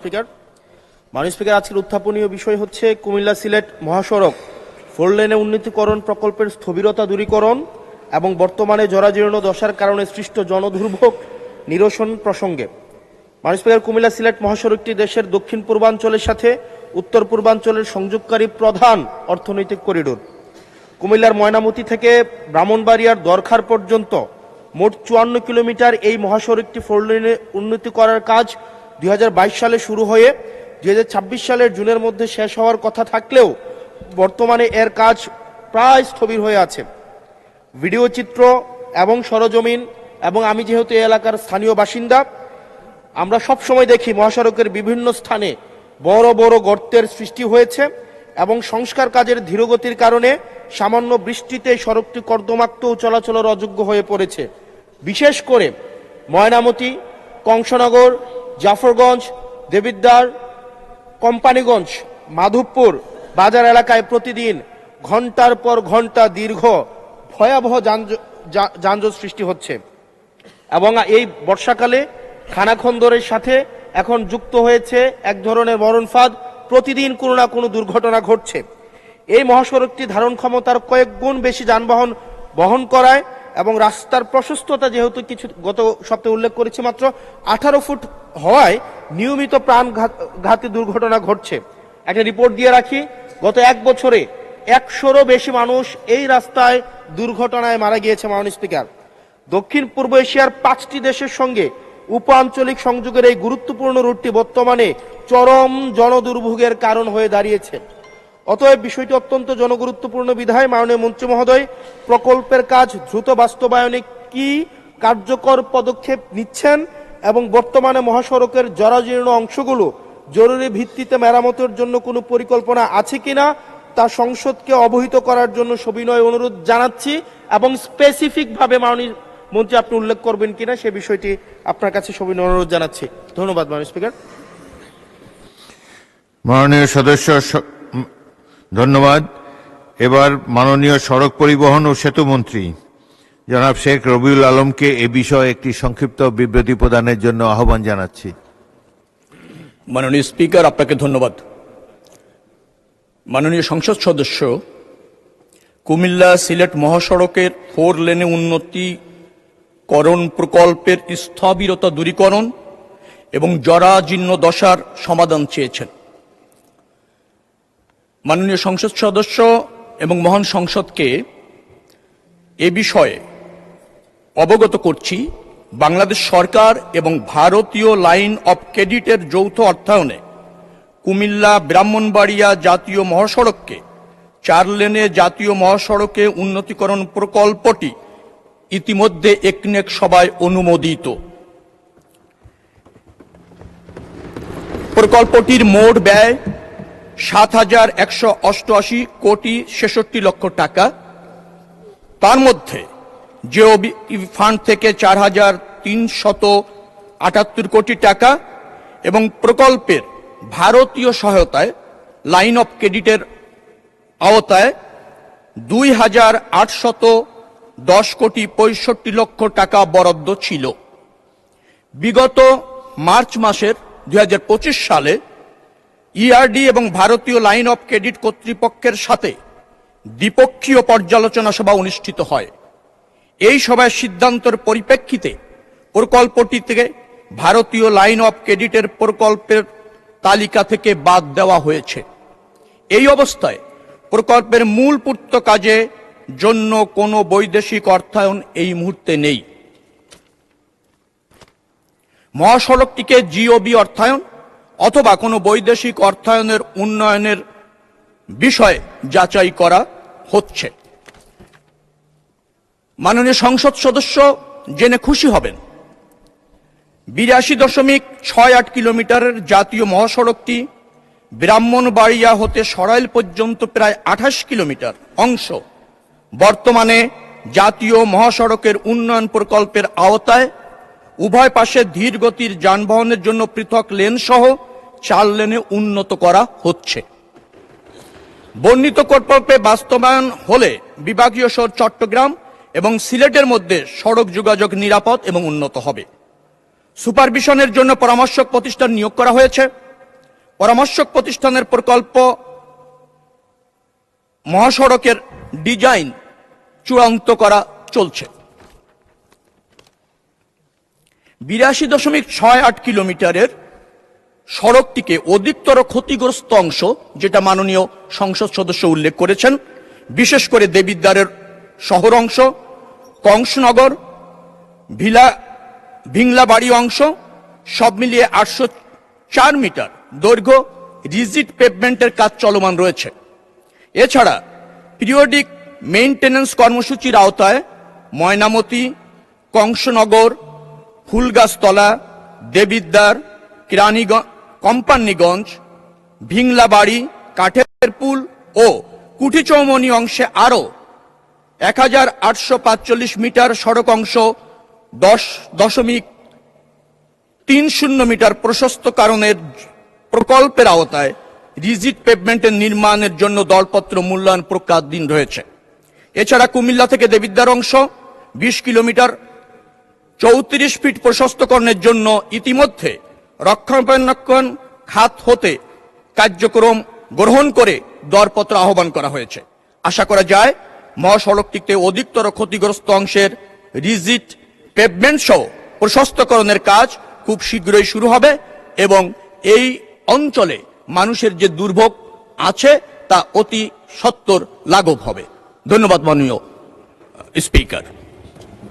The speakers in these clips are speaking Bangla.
স্পিকার, মাননীয় স্পিকার, আজকের উত্থাপনীয় বিষয় হচ্ছে কুমিল্লা সিলেট মহাসড়ক 4 লেনে উন্নতিকরণ প্রকল্পের স্থবিরতা দূরীকরণ এবং বর্তমানে জরাজীর্ণ দশার কারণে সৃষ্ট জনদুর্ভোগ নিরসন প্রসঙ্গে। মাননীয় স্পিকার, কুমিল্লা সিলেট মহাসড়কটি দেশের দক্ষিণ পূর্বাঞ্চলের সাথে উত্তর পূর্বাঞ্চলের সংযোগকারী প্রধান অর্থনৈতিক করিডোর। কুমিল্লার ময়নামতি থেকে ব্রাহ্মণবাড়িয়ার দরখার পর্যন্ত মোট 54 কিলোমিটার এই মহাসড়কটি 4 লেনে উন্নতি করার কাজ 2022 সালে শুরু হয়ে 2026 সালের জুনের মধ্যে শেষ হওয়ার কথা থাকলেও বর্তমানে এর কাজ প্রায় স্থবির হয়ে আছে। ভিডিও চিত্র এবং সরজমিন এবং আমি যেহেতু এই এলাকার স্থানীয় বাসিন্দা, আমরা সব সময় দেখি মহাসড়কের বিভিন্ন স্থানে বড় বড় গর্তের সৃষ্টি হয়েছে এবং সংস্কার কাজের ধীরগতির কারণে সামান্য বৃষ্টিতে সড়কটি কর্দমাক্ত ও চলাচলের অযোগ্য হয়ে পড়েছে। বিশেষ করে ময়নামতি, কংসনগর, জাফরগঞ্জ, দেবিদ্বার, কোম্পানিগঞ্জ, মাধবপুর বাজার এলাকায় প্রতিদিন ঘন্টার পর ঘন্টা দীর্ঘ ভয়াবহ যানজট সৃষ্টি হচ্ছে এবং এই বর্ষাকালে খানাখন্দরের সাথে এখন যুক্ত হয়েছে এক ধরনের মরণফাঁদ। প্রতিদিন কোনো না কোনো দুর্ঘটনা ঘটছে। এই মহাসড়কটি ধারণ ক্ষমতার কয়েক গুণ বেশি যানবাহন বহন করায় এবং রাস্তার প্রশস্ততা যেহেতু কিছু গত সপ্তাহে উল্লেখ করেছি মাত্র 18 ফুট হওয়ায় নিয়মিত প্রাণঘাতী দুর্ঘটনা ঘটছে। একটা রিপোর্ট দিয়ে রাখি, গত এক বছরে 100রও বেশি মানুষ এই রাস্তায় দুর্ঘটনায় মারা গিয়েছে। মাননীয় স্পিকার, দক্ষিণ পূর্ব এশিয়ার 5টি দেশের সঙ্গে উপ-আঞ্চলিক সংযোগের এই গুরুত্বপূর্ণ রুটটি বর্তমানে চরম জনদুর্ভোগের কারণ হয়ে দাঁড়িয়েছে। অতএব বিষয়টি অত্যন্ত জনগুরুত্বপূর্ণ বিধায় মাননীয় মন্ত্রী মহোদয় প্রকল্পের কাজ দ্রুত বাস্তবায়নে কি কার্যকর পদক্ষেপ নিচ্ছেন এবং বর্তমানে মহাসড়কের জরাজীর্ণ অংশগুলো জরুরি ভিত্তিতে মেরামতের জন্য কোনো পরিকল্পনা আছে কিনা তা সংসদকে অবহিত করার জন্য সবিনয় অনুরোধ জানাচ্ছি এবং স্পেসিফিকভাবে মাননীয় মন্ত্রী আপনি উল্লেখ করবেন কিনা সে বিষয়টি আপনার কাছে সবিনয় অনুরোধ জানাচ্ছি। ধন্যবাদ মাননীয় স্পিকার। মাননীয় সদস্য, ধন্যবাদ। এবার মাননীয় সড়ক পরিবহন ও সেতু মন্ত্রী জনাব শেখ রবিউল আলমকে এ বিষয়ে একটি সংক্ষিপ্ত বিবৃতি প্রদানের জন্য আহ্বান জানাচ্ছি। মাননীয় স্পিকার, আপনাকে ধন্যবাদ। মাননীয় সংসদ সদস্য, কুমিল্লা সিলেট মহাসড়কের 4 লেনে উন্নতিকরণ প্রকল্পের স্থবিরতা দূরীকরণ এবং জরাজীর্ণ দশার সমাধান চেয়েছেন। মাননীয় সংসদ সদস্য এবং মহান সংসদকে এ বিষয়ে অবগত করছি, বাংলাদেশ সরকার এবং ভারতীয় লাইন অব ক্রেডিটের যৌথ অর্থায়নে কুমিল্লা ব্রাহ্মণবাড়িয়া জাতীয় মহাসড়ককে 4 লেনে জাতীয় মহাসড়কে উন্নতিকরণ প্রকল্পটি ইতিমধ্যে একনেক সভায় অনুমোদিত। প্রকল্পটির মোট ব্যয় 7,188 কোটি 66 লক্ষ টাকা। তার মধ্যে জিওবি ফান্ড থেকে 4,378 কোটি টাকা এবং প্রকল্পের ভারতীয় সহায়তায় লাইন অফ ক্রেডিটের আওতায় 2,810 কোটি 65 লক্ষ টাকা বরাদ্দ ছিল। বিগত মার্চ মাসের 2025 সালে ইআরডি এবং ভারতীয় লাইন অফ ক্রেডিট কর্তৃপক্ষের সাথে দ্বিপক্ষীয় পর্যালোচনা সভা অনুষ্ঠিত হয়। এই সভায় সিদ্ধান্তের পরিপ্রেক্ষিতে প্রকল্পটি থেকে ভারতীয় লাইন অফ ক্রেডিটের প্রকল্পের তালিকা থেকে বাদ দেওয়া হয়েছে। এই অবস্থায় প্রকল্পের মূল পূর্ত কাজে জন্য কোনো বৈদেশিক অর্থায়ন এই মুহূর্তে নেই। মহাসড়কটিকে জিওবি অর্থায়ন অথবা কোনো বৈদেশিক অর্থায়নের উন্নয়নের বিষয়ে যাচাই করা হচ্ছে। মাননীয় সংসদ সদস্য জেনে খুশি হবেন, 82.68 কিলোমিটারের জাতীয় মহাসড়কটি ব্রাহ্মণবাড়িয়া হতে সরাইল পর্যন্ত প্রায় 28 কিলোমিটার অংশ বর্তমানে জাতীয় মহাসড়কের উন্নয়ন প্রকল্পের আওতায়। উভয় পাশে ধীর গতির যানবাহনের জন্য পৃথক লেন সহ 4 লেনে উন্নত করা হচ্ছে। বর্ণিত প্রকল্পে বাস্তবায়ন হলে বিভাগীয় শহর চট্টগ্রাম এবং সিলেটের মধ্যে সড়ক যোগাযোগ নিরাপদ এবং উন্নত হবে। সুপারভিশনের জন্য পরামর্শক প্রতিষ্ঠান নিয়োগ করা হয়েছে। পরামর্শক প্রতিষ্ঠানের প্রকল্প মহাসড়কের ডিজাইন চূড়ান্ত করা চলছে। 82.68 কিলোমিটারের সড়কটিকে অধিকতর ক্ষতিগ্রস্ত অংশ, যেটা মাননীয় সংসদ সদস্য উল্লেখ করেছেন, বিশেষ করে দেবিদ্বারের শহর অংশ, কংসনগর, ভিংলাবাড়ি অংশ, সব মিলিয়ে 804 মিটার দৈর্ঘ্য রিজিড পেভমেন্টের কাজ চলমান রয়েছে। এছাড়া পিরিয়ডিক মেইনটেনেন্স কর্মসূচির আওতায় ময়নামতি, কংসনগর, ফুলগাছতলা, দেবিদ্বার, কোম্পানিগঞ্জ, ভিংলাবাড়ি, কাঠেরপুল ও কুঠিচৌমনি অংশে আরও 1845 মিটার সড়ক অংশ 10.30 মিটার প্রশস্তকরণের প্রকল্পের আওতায় রিজিড পেভমেন্টের নির্মাণের জন্য দরপত্র মূল্যায়ন প্রক্রিয়াধীন রয়েছে। এছাড়া কুমিল্লা থেকে দেবিদ্বার অংশ 20 কিলোমিটার 34 ফিট প্রশস্তকরণের জন্য ইতিমধ্যে রক্ষণাবেক্ষণ খাত হতে কার্যক্রম গ্রহণ করে দরপত্র আহ্বান করা হয়েছে। আশা করা যায় মহাসড়কটিতে অধিকতর ক্ষতিগ্রস্ত অংশের রিজিড পেভমেন্ট সহ প্রশস্তকরণের কাজ খুব শীঘ্রই শুরু হবে এবং এই অঞ্চলে মানুষের যে দুর্ভোগ আছে তা অতি সত্বর লাঘব হবে। ধন্যবাদ মাননীয় স্পিকার।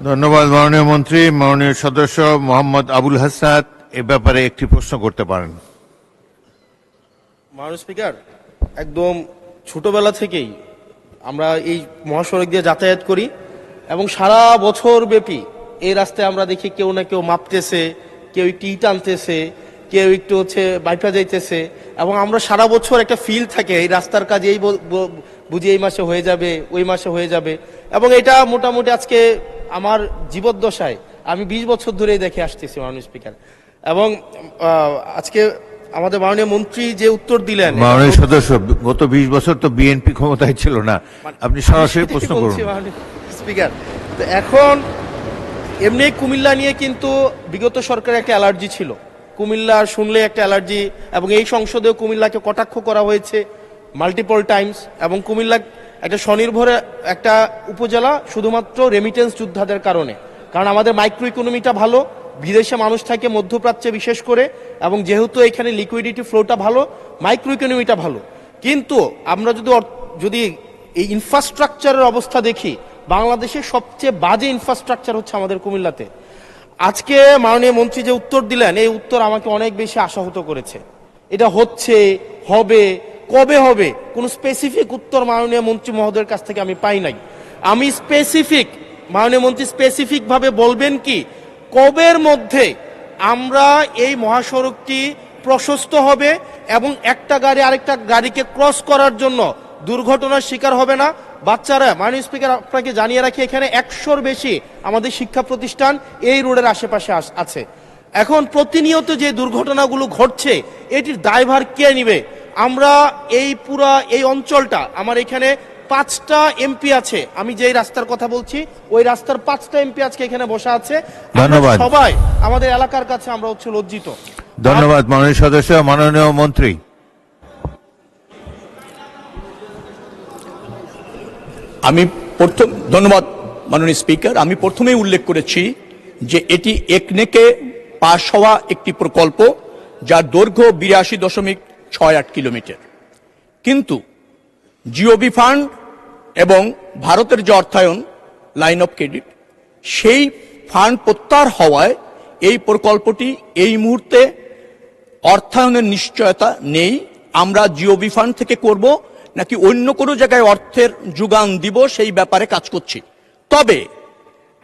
ধন্যবাদ মাননীয় মন্ত্রী। মাননীয় সদস্য মোহাম্মদ আবুল হাসনাত এ ব্যাপারে একটি প্রশ্ন করতে পারেন। মাননীয় স্পিকার, একদম ছোটবেলা থেকেই আমরা এই মহাসড়ক দিয়ে যাতায়াত করি এবং সারা বছর ব্যাপী এই রাস্তায় আমরা দেখি কেউ না কেউ মাপতেছে, কেউ একটু ইট আনতেছে, কেউ একটু বাইপা যাইতেছে এবং আমরা সারা বছর একটা ফিল থাকে এই রাস্তার কাজ এই বুঝি এই মাসে হয়ে যাবে, ওই মাসে হয়ে যাবে। এবং এটা মোটামুটি আজকে আমার জীবদ্দশায় আমি 20 বছর ধরেই দেখে আসতেছি মাননীয় স্পিকার। এবং আজকে আমাদের মাননীয় মন্ত্রী যে উত্তর দিলেন, মাননীয় সদস্য, গত 20 বছর তো বিএনপি ক্ষমতায় ছিল না, আপনি সরাসরি প্রশ্ন করুন। স্পিকার, তো এখন এমনি কুমিল্লা নিয়ে কিন্তু বিগত সরকারের একটা অ্যালার্জি ছিল, কুমিল্লা শুনলে একটা অ্যালার্জি, এবং এই সংসদেও কুমিল্লাকে কটাক্ষ করা হয়েছে মাল্টিপল টাইমস। এবং কুমিল্লা একটা স্বনির্ভর একটা উপজেলা শুধুমাত্র রেমিটেন্স যোদ্ধাদের কারণে, কারণ আমাদের মাইক্রো ইকোনমিটা ভালো, বিদেশে মানুষ থাকে মধ্যপ্রাচ্যে বিশেষ করে, এবং যেহেতু এখানে লিকুইডিটি ফ্লোটা ভালো, মাইক্রো ইকোনমিটা ভালো। কিন্তু আমরা যদি এই ইনফ্রাস্ট্রাকচারের অবস্থা দেখি, বাংলাদেশের সবচেয়ে বাজে ইনফ্রাস্ট্রাকচার হচ্ছে আমাদের কুমিল্লাতে। আজকে মাননীয় মন্ত্রী যে উত্তর দিলেন, এই উত্তর আমাকে অনেক বেশি আশাহত করেছে। এটা হচ্ছে, হবে, কবে হবে, কোনো স্পেসিফিক উত্তর মাননীয় মন্ত্রী মহোদয়ের কাছ থেকে আমি পাই নাই। আমি মাননীয় মন্ত্রী স্পেসিফিক ভাবে বলবেন কি কবের মধ্যে আমরা এই মহাসড়কটি প্রশস্ত হবে এবং একটা গাড়ি আরেকটা গাড়িকে ক্রস করার জন্য দুর্ঘটনার শিকার হবে না। বাচ্চারা, মাননীয় স্পিকার আপনাকে জানিয়ে রাখি, এখানে 100-র বেশি আমাদের শিক্ষা প্রতিষ্ঠান এই রোডের আশেপাশে আছে। এখন প্রতিনিয়ত যে দুর্ঘটনাগুলো ঘটছে, এটির দায়ভার কে নিবে? আমরা এই অঞ্চলটা, আমার এখানে 5টা এমপি আছে, আমি যেই রাস্তার কথা বলছি ওই রাস্তার 5টা এমপি আজকে এখানে বসা আছে। ধন্যবাদ। সবাই আমাদের এলাকার কাছে আমরা লজ্জিত। ধন্যবাদ মাননীয় সদস্য। মাননীয় মন্ত্রী। ধন্যবাদ মাননীয় স্পিকার। আমি প্রথমেই উল্লেখ করেছি যে এটি একনেকে পাশ হওয়া একটি প্রকল্প, যার দৈর্ঘ্য 82.68 কিলোমিটার। কিন্তু জিওবি ফান্ড এবং ভারতের যে অর্থায়ন লাইন অফ ক্রেডিট, সেই ফান্ড প্রত্যাহার হওয়ায় এই প্রকল্পটি এই মুহূর্তে অর্থায়নের নিশ্চয়তা নেই। আমরা জিওবি ফান্ড থেকে করব নাকি অন্য কোনো জায়গায় অর্থের যোগান দিব সেই ব্যাপারে কাজ করছি। তবে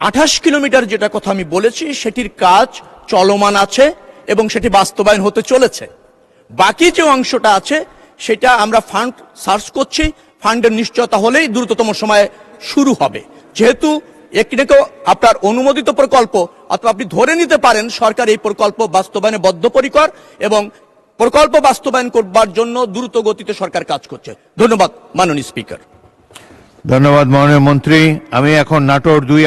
28 কিলোমিটার যেটা কথা আমি বলেছি সেটির কাজ চলমান আছে এবং সেটি বাস্তবায়ন হতে চলেছে। বাকি যে অংশটা আছে সেটা আমরা ফান্ড সার্চ করছি, ফান্ডের নিশ্চয়তা হলেই দ্রুততম সময়ে শুরু হবে। যেহেতু একটিকেও আপনার অনুমোদিত প্রকল্প, অথবা আপনি ধরে নিতে পারেন সরকার এই প্রকল্প বাস্তবায়নে বদ্ধপরিকর এবং প্রকল্প বাস্তবায়ন করবার জন্য দ্রুত গতিতে সরকার কাজ করছে। ধন্যবাদ মাননীয় স্পিকার। ধন্যবাদ মাননীয় মন্ত্রী। আমি এখন নাটোর 2